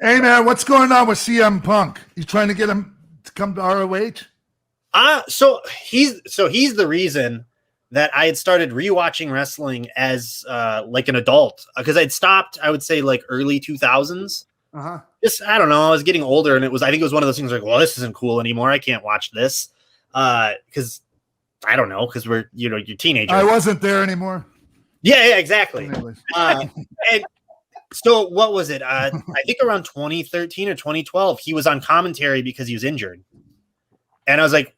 Hey man, what's going on with CM Punk? You trying to get him to come to ROH? So he's the reason that I had started rewatching wrestling as like an adult, because I'd stopped, I would say, like early 2000s. Just, I don't know, I was getting older, and I think it was one of those things like, well, this isn't cool anymore. I can't watch this because I don't know, because we're, you're teenagers. I wasn't there anymore. Yeah, exactly. And so what was it? I think around 2013 or 2012, he was on commentary because he was injured. And I was like,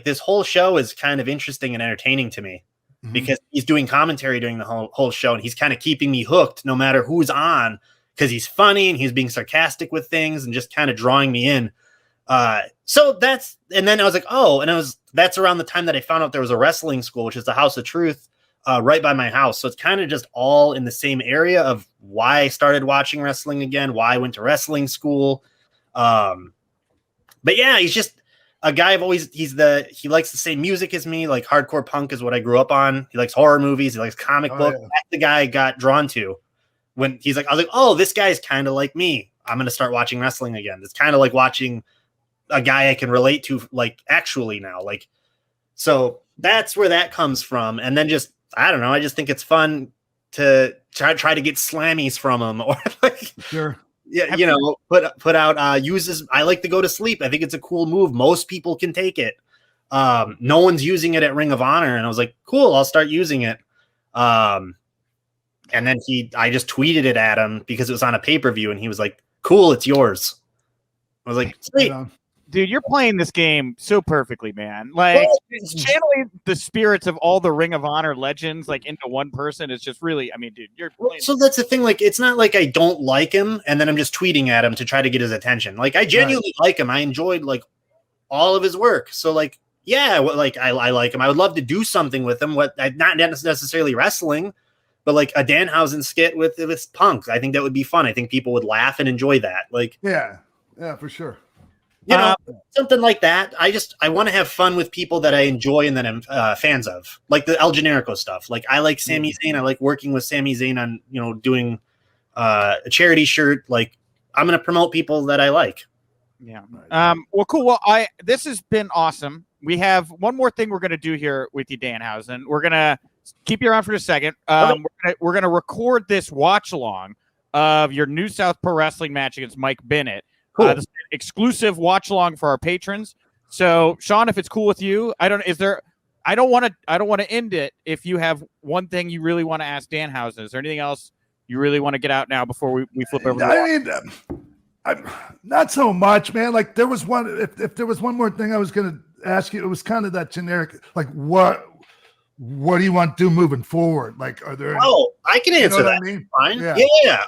this whole show is kind of interesting and entertaining to me because he's doing commentary during the whole show, and he's kind of keeping me hooked no matter who's on, because he's funny and he's being sarcastic with things and just kind of drawing me in. And then I was like, that's around the time that I found out there was a wrestling school, which is the House of Truth, right by my house. So it's kind of just all in the same area of why I started watching wrestling again, why I went to wrestling school. But yeah, he's just a guy he likes the same music as me. Like hardcore punk is what I grew up on. He likes horror movies. He likes comic books. Yeah. That's the guy I got drawn to when I was like, oh, this guy's kind of like me. I'm going to start watching wrestling again. It's kind of like watching a guy I can relate to, like actually now, like, so that's where that comes from. And then just, I don't know. I just think it's fun to try to get slammies from him, or like, sure. Yeah, put out uses. I like to go to sleep. I think it's a cool move. Most people can take it. No one's using it at Ring of Honor, and I was like, cool, I'll start using it. And then I just tweeted it at him because it was on a pay-per-view, and he was like, cool, it's yours. I was like, sweet. Dude, you're playing this game so perfectly, man. Like, it's channeling the spirits of all the Ring of Honor legends, like, into one person. It's just really, I mean, dude, you're playing. So that's the thing. Like, it's not like I don't like him, and then I'm just tweeting at him to try to get his attention. Like, I genuinely like him. I enjoyed, like, all of his work. So, like, yeah, like, I like him. I would love to do something with him. Not necessarily wrestling, but, like, a Danhausen skit with Punk. I think that would be fun. I think people would laugh and enjoy that. Like, yeah, for sure. Something like that. I want to have fun with people that I enjoy and that I'm fans of, like the El Generico stuff. Like, I like Sami Zayn. I like working with Sami Zayn on, doing a charity shirt. Like, I'm going to promote people that I like. Yeah. Well, cool. Well, this has been awesome. We have one more thing we're going to do here with you, Danhausen. We're going to keep you around for a second. We're going to record this watch along of your New South Pro Wrestling match against Mike Bennett. Cool. This is an exclusive watch along for our patrons. So, Sean, if it's cool with you, I don't want to end it if you have one thing you really want to ask Danhausen. Is there anything else you really want to get out now before we flip over? I'm not so much, man. Like, there was one. If there was one more thing I was going to ask you, it was kind of that generic. Like, what do you want to do moving forward? Like, are there? I can answer that. I mean? Fine. Yeah.